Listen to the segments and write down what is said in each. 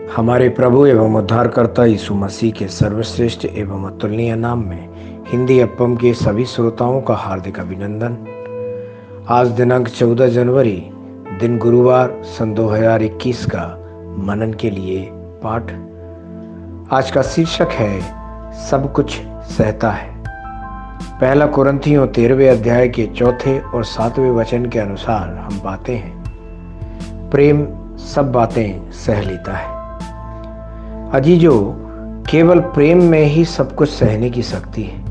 हमारे प्रभु एवं उद्धारकर्ता यीशु मसीह के सर्वश्रेष्ठ एवं अतुलनीय नाम में हिंदी अपम के सभी श्रोताओं का हार्दिक अभिनंदन। आज दिनांक 14 जनवरी दिन गुरुवार सन 2021 का मनन के लिए पाठ। आज का शीर्षक है सब कुछ सहता है। पहला कुरिन्थियों 13वें अध्याय के 4 और 7वें वचन के अनुसार हम पाते हैं, प्रेम सब बातें सह लेता है। अजीजो, केवल प्रेम में ही सब कुछ सहने की शक्ति है।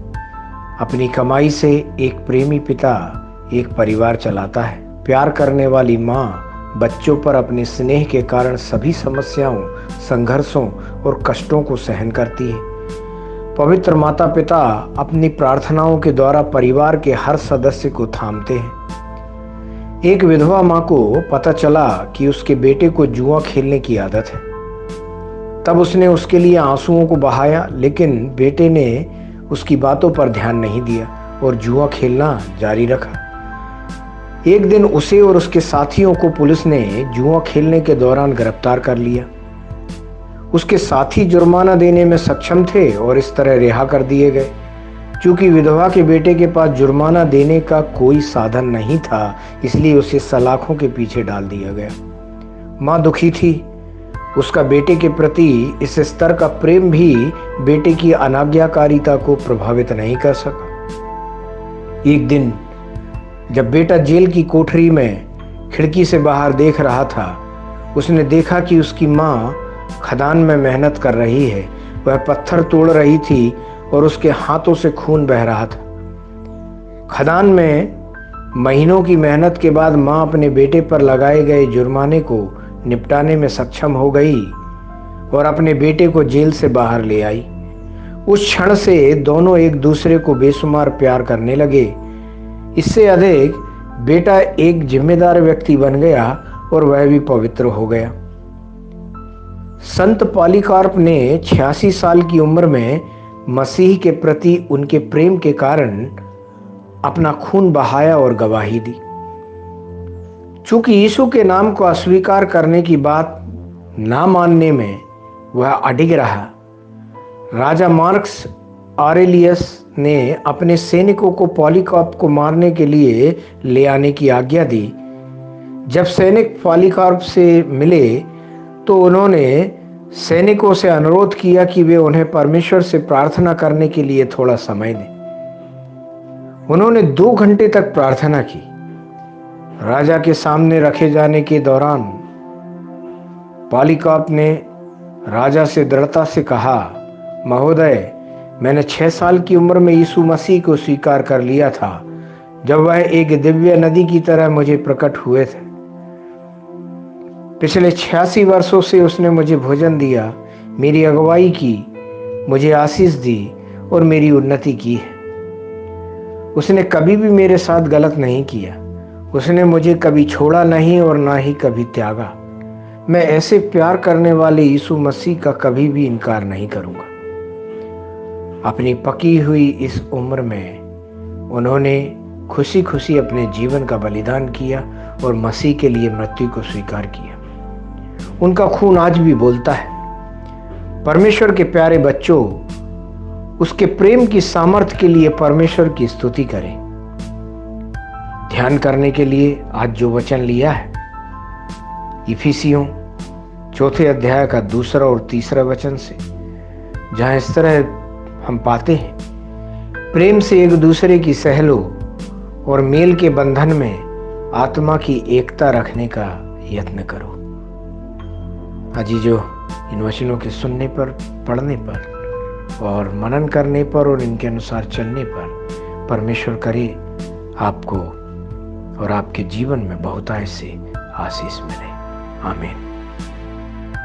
अपनी कमाई से एक प्रेमी पिता एक परिवार चलाता है। प्यार करने वाली माँ बच्चों पर अपने स्नेह के कारण सभी समस्याओं, संघर्षों और कष्टों को सहन करती है। पवित्र माता पिता अपनी प्रार्थनाओं के द्वारा परिवार के हर सदस्य को थामते हैं। एक विधवा माँ को पता चला कि उसके बेटे को जुआ खेलने की आदत है। तब उसने उसके लिए आंसुओं को बहाया, लेकिन बेटे ने उसकी बातों पर ध्यान नहीं दिया और जुआ खेलना जारी रखा। एक दिन उसे और उसके साथियों को पुलिस ने जुआ खेलने के दौरान गिरफ्तार कर लिया। उसके साथी जुर्माना देने में सक्षम थे और इस तरह रिहा कर दिए गए। चूंकि विधवा के बेटे के पास जुर्माना देने का कोई साधन नहीं था, इसलिए उसे सलाखों के पीछे डाल दिया गया। मां दुखी थी। उसका बेटे के प्रति इस स्तर का प्रेम भी बेटे की अनाज्ञाकारिता को प्रभावित नहीं कर सका। एक दिन जब बेटा जेल की कोठरी में खिड़की से बाहर देख रहा था, उसने देखा कि उसकी माँ खदान में मेहनत कर रही है। वह पत्थर तोड़ रही थी और उसके हाथों से खून बह रहा था। खदान में महीनों की मेहनत के बाद माँ अपने बेटे पर लगाए गए जुर्माने को निपटाने में सक्षम हो गई और अपने बेटे को जेल से बाहर ले आई। उस क्षण से दोनों एक दूसरे को बेशुमार प्यार करने लगे। इससे अधिक बेटा एक जिम्मेदार व्यक्ति बन गया और वह भी पवित्र हो गया। संत पॉलीकार्प ने 86 साल की उम्र में मसीह के प्रति उनके प्रेम के कारण अपना खून बहाया और गवाही दी। चूंकि यीशु के नाम को अस्वीकार करने की बात ना मानने में वह अडिग रहा, राजा मार्कस ऑरेलियस ने अपने सैनिकों को पॉलीकार्प को मारने के लिए ले आने की आज्ञा दी। जब सैनिक पॉलीकार्प से मिले तो उन्होंने सैनिकों से अनुरोध किया कि वे उन्हें परमेश्वर से प्रार्थना करने के लिए थोड़ा समय दें। उन्होंने 2 घंटे तक प्रार्थना की। राजा के सामने रखे जाने के दौरान पॉलीकार्प ने राजा से दृढ़ता से कहा, महोदय, मैंने 6 साल की उम्र में यीशु मसीह को स्वीकार कर लिया था, जब वह एक दिव्य नदी की तरह मुझे प्रकट हुए थे। पिछले 86 वर्षों से उसने मुझे भोजन दिया, मेरी अगुवाई की, मुझे आशीष दी और मेरी उन्नति की है। उसने कभी भी मेरे साथ गलत नहीं किया। उसने मुझे कभी छोड़ा नहीं और ना ही कभी त्यागा। मैं ऐसे प्यार करने वाले यीशु मसीह का कभी भी इनकार नहीं करूंगा। अपनी पकी हुई इस उम्र में उन्होंने खुशी खुशी अपने जीवन का बलिदान किया और मसीह के लिए मृत्यु को स्वीकार किया। उनका खून आज भी बोलता है। परमेश्वर के प्यारे बच्चों, उसके प्रेम की सामर्थ्य के लिए परमेश्वर की स्तुति करें। ध्यान करने के लिए आज जो वचन लिया है, इफिसियों 4 अध्याय का 2 और 3 वचन से, जहां इस तरह हम पाते हैं, प्रेम से एक दूसरे की सह लो और मेल के बंधन में आत्मा की एकता रखने का यत्न करो। अजीजो, इन वचनों के सुनने पर, पढ़ने पर और मनन करने पर और इनके अनुसार चलने पर परमेश्वर करे आपको और आपके जीवन में बहुतायत से आशीष मिले। आमीन।